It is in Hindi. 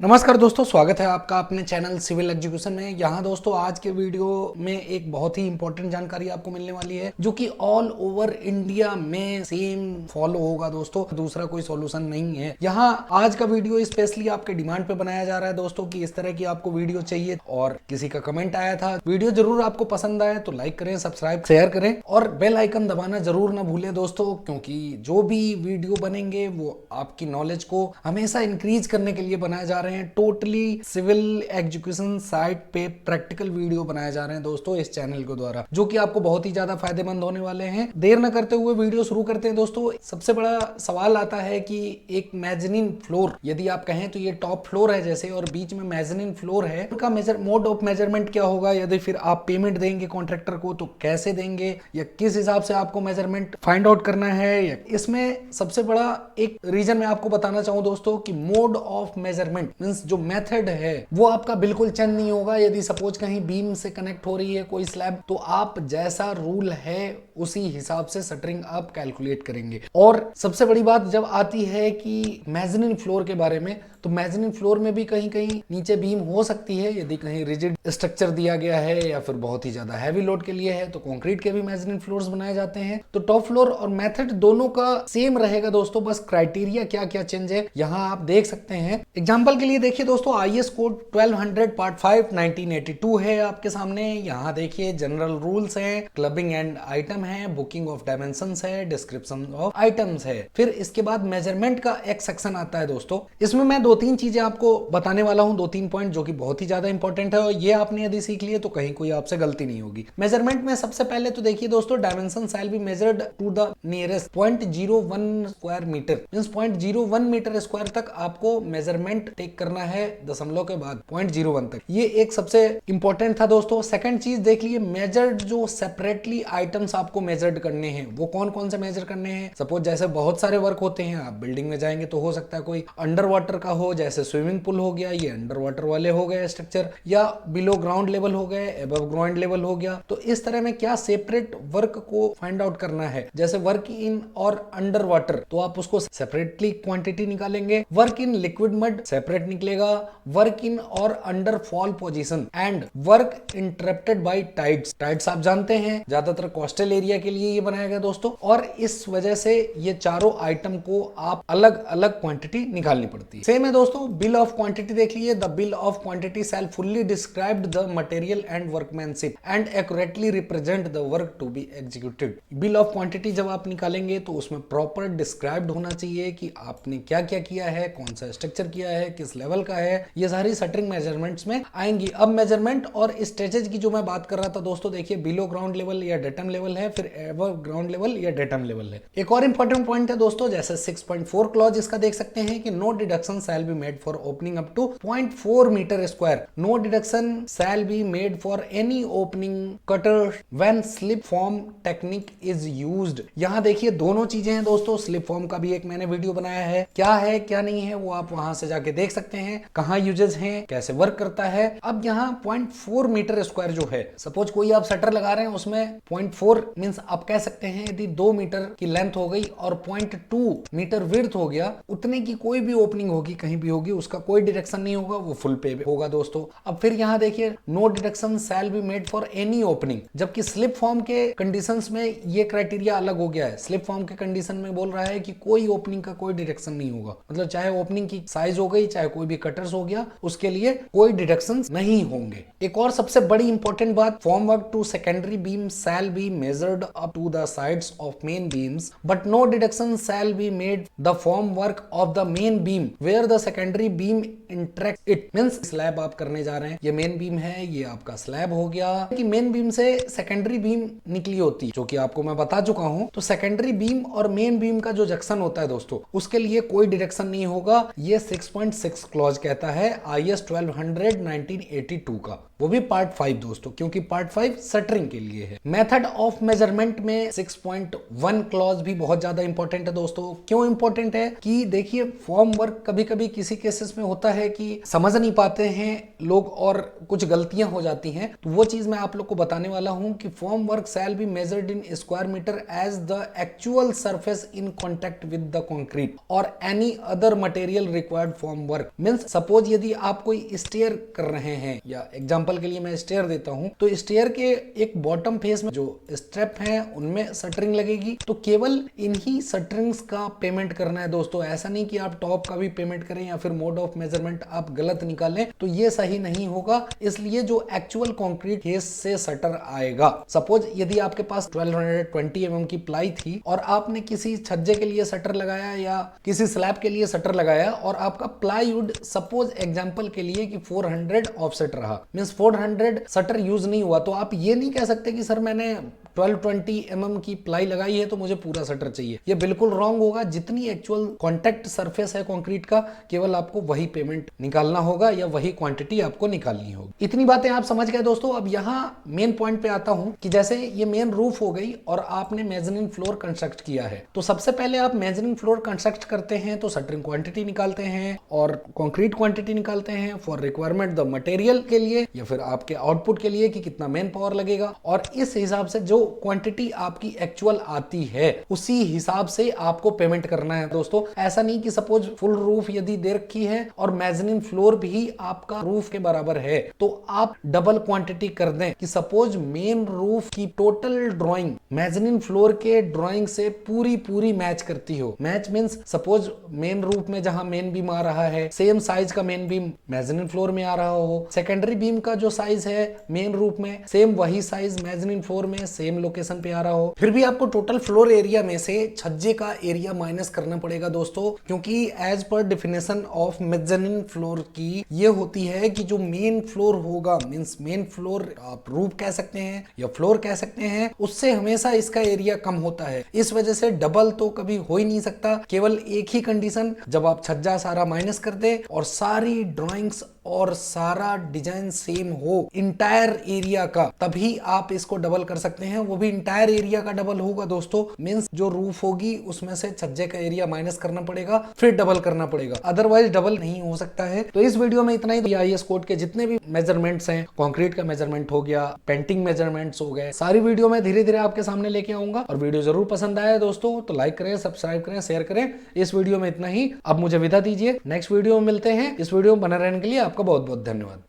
नमस्कार दोस्तों, स्वागत है आपका अपने चैनल सिविल एजुकेशन में। यहाँ दोस्तों आज के वीडियो में एक बहुत ही इंपॉर्टेंट जानकारी आपको मिलने वाली है जो कि ऑल ओवर इंडिया में सेम फॉलो होगा दोस्तों, दूसरा कोई सॉल्यूशन नहीं है। यहाँ आज का वीडियो स्पेशली आपके डिमांड पे बनाया जा रहा है दोस्तों कि इस तरह की आपको वीडियो चाहिए और किसी का कमेंट आया था। वीडियो जरूर आपको पसंद आए तो लाइक करें, सब्सक्राइब शेयर करें और बेल आइकन दबाना जरूर ना भूलें दोस्तों, क्योंकि जो भी वीडियो बनेंगे वो आपकी नॉलेज को हमेशा इंक्रीज करने के लिए बनाए जा रहे हैं। टोटली सिविल एजुकेशन साइट पे प्रैक्टिकल वीडियो बनाए जा रहे हैं दोस्तों इस चैनल के द्वारा, जो कि आपको बहुत ही ज्यादा फायदेमंद होने वाले हैं। देर न करते हुए वीडियो शुरू करते हैं दोस्तों। सबसे बड़ा सवाल आता है कि एक मेजनीन फ्लोर, यदि आप कहें तो ये टॉप फ्लोर है जैसे, और बीच में मेजनीन फ्लोर है, उनका मोड ऑफ मेजरमेंट क्या होगा? यदि फिर आप पेमेंट देंगे कॉन्ट्रैक्टर को तो कैसे देंगे, या किस हिसाब से आपको मेजरमेंट फाइंड आउट करना है? या इसमें सबसे बड़ा एक रीजन मैं आपको बताना चाहूं दोस्तों कि मोड ऑफ मेजरमेंट मींस जो मेथड है वो आपका बिल्कुल चेंज नहीं होगा। यदि सपोज कहीं बीम से कनेक्ट हो रही है कोई स्लैब, तो आप जैसा रूल है उसी हिसाब से शटरिंग आप कैलकुलेट करेंगे। और सबसे बड़ी बात जब आती है कि मेजनीन फ्लोर के बारे में, तो मेजनीन फ्लोर में भी कहीं कहीं नीचे बीम हो सकती है यदि कहीं रिजिड स्ट्रक्चर दिया गया है या फिर बहुत ही ज्यादा हैवी लोड के लिए है तो कंक्रीट के भी मेजनीन फ्लोर्स बनाए जाते हैं। तो टॉप फ्लोर और मेथड दोनों का सेम रहेगा दोस्तों, बस क्राइटेरिया क्या क्या चेंज है यहाँ आप देख सकते हैं। एग्जाम्पल के लिए देखिए दोस्तों, IS कोड 1200 पार्ट 5 1982 है आपके सामने। यहाँ देखिए जनरल रूल्स हैं, क्लबिंग एंड आइटम है, बुकिंग ऑफ डायमेंशंस है, डिस्क्रिप्शन ऑफ आइटम्स है। फिर इसके बाद मेजरमेंट का एक सेक्शन आता है दोस्तों। इसमें मैं दो तीन चीजें आपको बताने वाला हूं, दो तीन पॉइंट जो कि बहुत ही ज्यादा इंपॉर्टेंट है, और ये आपने यदि सीख लिए तो कहीं कोई आपसे गलती नहीं होगी। मेजरमेंट में सबसे पहले तो देखिए दोस्तों, dimension shall be measured to the nearest 0.01 square metre, means 0.01 metre square तक आपको मेजरमेंट टेक करना है, दशमलव के बाद 0.01 तक। ये एक सबसे इंपॉर्टेंट था दोस्तों। सेकंड चीज देख लिए, मेजर्ड जो सेपरेटली आइटम्स आपको मेजर्ड करने हैं वो कौन कौन से मेजर करने हैं। सपोज जैसे बहुत सारे वर्क होते हैं, आप बिल्डिंग में जाएंगे तो हो सकता है कोई अंडर वाटर का हो, जैसे स्विमिंग पूल हो गया, ये अंडर वाटर वाले हो गए स्ट्रक्चर, या बिलो ग्राउंड लेवल हो गए, अबव ग्राउंड लेवल हो गया। तो इस तरह में क्या सेपरेट वर्क को फाइंड आउट करना है, जैसे वर्क इन और अंडर वाटर तो आप उसको सेपरेटली क्वांटिटी निकालेंगे, work in liquid mud separate निकलेगा, वर्क इन और under fall position and work interrupted by tides. Tides आप जानते हैं ज्यादातर कोस्टल एरिया के लिए ये बनाया गया दोस्तों, और इस वजह से ये चारों आइटम को आप अलग अलग क्वांटिटी निकालनी पड़ती है। सेम है दोस्तों, बिल ऑफ क्वांटिटी देख लीजिए, the bill of quantity shall fully describe the material and workmanship and accurately represent the work to be executed. Bill of quantity जब आप निकालेंगे तो उसमें प्रॉपर डिस्क्राइब्ड होना चाहिए कि आपने क्या क्या किया है, कौन सा स्ट्रक्चर किया है, किस लेवल का है, ये सारी शटरिंग मेजरमेंट्स में आएंगी। अब मेजरमेंट और स्टेजेस की जो मैं बात कर रहा था दोस्तों, देखिए बिलो ग्राउंड लेवल या डेटम लेवल है, फिर अबव ग्राउंड लेवल या डेटम लेवल है। एक और इंपॉर्टेंट पॉइंट है दोस्तों, जैसे 6.4 क्लॉज इसका देख सकते हैं कि no deduction shall be made for opening up to 0.4 metre square. No deduction shall be made for any opening cutter when slip form technique is used. यहाँ देखिए दोनों चीजें हैं दोस्तों, स्लिप फॉर्म का भी एक मैंने वीडियो बनाया है क्या नहीं है वो आप वहां से जाके देख सकते हैं, कहाँ यूजेस हैं, कैसे वर्क करता है। अब यहाँ 0.4 मीटर स्क्वायर जो है, सपोज कोई आप शटर लगा रहे हैं उसमें 0.4 मींस आप कह सकते हैं यदि 2 मीटर की लेंथ हो गई और 0.2 मीटर विड्थ हो गया, उतने की कोई भी ओपनिंग होगी कहीं भी होगी, उसका कोई डिडक्शन नहीं होगा, वो फुल पे होगा दोस्तों। अब फिर यहाँ देखिए, no deduction shall be made for any opening, जबकि स्लिप फॉर्म के कंडीशंस में ये क्राइटेरिया अलग हो गया है। स्लिप फॉर्म के कंडीशन में बोल रहा है कि कोई ओपनिंग का कोई डिडक्शन नहीं होगा, मतलब चाहे ओपनिंग की साइज हो गई, चाहे कोई भी कटर्स हो गया, उसके लिए कोई डिडक्शंस नहीं होंगे। एक और सबसे बड़ी इंपॉर्टेंट बात, form work to secondary beam shall be measured up to the sides of main beams but no deduction shall be made the form work of the main beam where the secondary beam interact it. Means slab आप करने जा रहे हैं, ये मेन बीम है, ये आपका स्लैब हो गया कि मेन बीम से सेकेंडरी बीम निकली होती है, जो कि आपको मैं बता चुका हूं। तो सेकेंडरी बीम और मेन बीम का जो जंक्शन होता है दोस्तों, उसके लिए कोई डिडक्शन नहीं होगा। ये 6.6 क्लॉज कहता है IS 1200 1982 का, वो भी पार्ट 5 दोस्तों, क्योंकि पार्ट 5 शटरिंग के लिए है। मेथड ऑफ मेजरमेंट में 6.1 क्लॉज भी बहुत ज्यादा इंपॉर्टेंट है दोस्तों। क्यों इंपॉर्टेंट है कि देखिए, फॉर्म वर्क कभी कभी किसी केसेस में होता है कि समझ नहीं पाते हैं लोग और कुछ गलतियां हो जाती हैं, तो वो चीज मैं आप लोग को बताने वाला हूं कि formwork shall be measured in square metre as the actual surface in contact with the concrete और any other material required formwork. Means suppose यदि आप कोई स्टेयर कर रहे हैं, या एग्जांपल के लिए मैं स्टेयर देता हूं, तो स्टेयर के एक बॉटम फेस में जो स्टेप हैं उनमें शटरिंग लगेगी, तो केवल इन्हीं शटरिंग्स का पेमेंट करना है दोस्तों। ऐसा नहीं कि आप टॉप का भी पेमेंट करें या फिर मोड ऑफ मेजरमेंट आप गलत निकालें, तो ये सही नहीं होगा। इसलिए जो एक्चुअल कंक्रीट फेस से शटर आएगा, सपोज यदि आपके पास 1220 mm की प्लाई थी और आपने किसी छज्जे के लिए शटर लगाया या किसी स्लैब के लिए शटर लगाया और आपका प्लाईवुड सपोज एग्जांपल के लिए कि 400 ऑफसेट रहा, मींस 400 शटर यूज नहीं हुआ, तो आप ये नहीं कह सकते कि सर मैंने 1220 mm की प्लाई लगाई है तो मुझे पूरा शटर चाहिए। ये बिल्कुल रॉन्ग होगा। जितनी एक्चुअल कॉन्टैक्ट सरफेस है कंक्रीट का, केवल आपको वही पेमेंट निकालना होगा या वही क्वांटिटी आपको निकालनी होगी। इतनी बातें आप समझ गए दोस्तों। अब यहाँ मेन पॉइंट पे आता हूं कि जैसे ये मेन रूफ हो गई और आपने मेजरिंग फ्लोर कंस्ट्रक्ट किया है, तो सबसे पहले आप मेजरिंग फ्लोर कंस्ट्रक्ट करते हैं तो शटरिंग क्वांटिटी निकालते हैं और कंक्रीट क्वांटिटी निकालते हैं फॉर रिक्वायरमेंट द मटेरियल के लिए या फिर आपके आउटपुट के लिए कि कितना मैन पावर लगेगा, और इस हिसाब से जो क्वांटिटी आपकी एक्चुअल आती है उसी हिसाब से आपको पेमेंट करना है दोस्तों। ऐसा नहीं कि सपोज फुल रूफ यदि दे रखी है और मेजरिंग फ्लोर भी आपका रूफ के बराबर है तो आप डबल क्वांटिटी कर दें कि सपोज मेन रूफ की टोटल ड्राइंग मेजरिंग फ्लोर के ड्राइंग से पूरी मैच करती हो। Match means suppose main roof में जहां मेन बीम आ रहा है सेम साइज का मेन बीम मेजरिंग फ्लोर में आ रहा हो, सेकेंडरी बीम का जो साइज है मेन रूफ में सेम वही साइज मेजरिंग फ्लोर में सेम लोकेशन पे आ रहा हो, फिर भी आपको टोटल फ्लोर एरिया में से छज्जे का एरिया माइनस करना पड़ेगा दोस्तों, क्योंकि as per definition of measuring floor की ये होती है कि जो मेन फ्लोर होगा, मींस मेन फ्लोर आप रूफ कह सकते हैं या फ्लोर कह सकते हैं, उससे हमेशा इसका एरिया कम होता है। इस वजह से डबल तो कभी हो ही नहीं सकता। केवल एक ही कंडीशन, जब आप छज्जा सारा माइनस कर दे और सारी ड्राइंग्स और सारा डिजाइन सेम हो इंटायर एरिया का, तभी आप इसको डबल कर सकते हैं। वो भी इंटायर एरिया का डबल होगा दोस्तों, मींस जो रूफ होगी उसमें से छज्जे का एरिया माइनस करना पड़ेगा फिर डबल करना पड़ेगा, अदरवाइज डबल नहीं हो सकता है। तो इस वीडियो में इतना ही। आईएस कोड के जितने भी मेजरमेंट्स हैं, कंक्रीट का मेजरमेंट हो गया, पेंटिंग मेजरमेंट्स हो गए, सारी वीडियो में धीरे धीरे आपके सामने लेके आऊंगा। और वीडियो जरूर पसंद आया दोस्तों तो लाइक करें, सब्सक्राइब करें, शेयर करें। इस वीडियो में इतना ही। अब मुझे विदा दीजिए, नेक्स्ट वीडियो में मिलते हैं। इस वीडियो में बने रहने के लिए आपका बहुत बहुत धन्यवाद।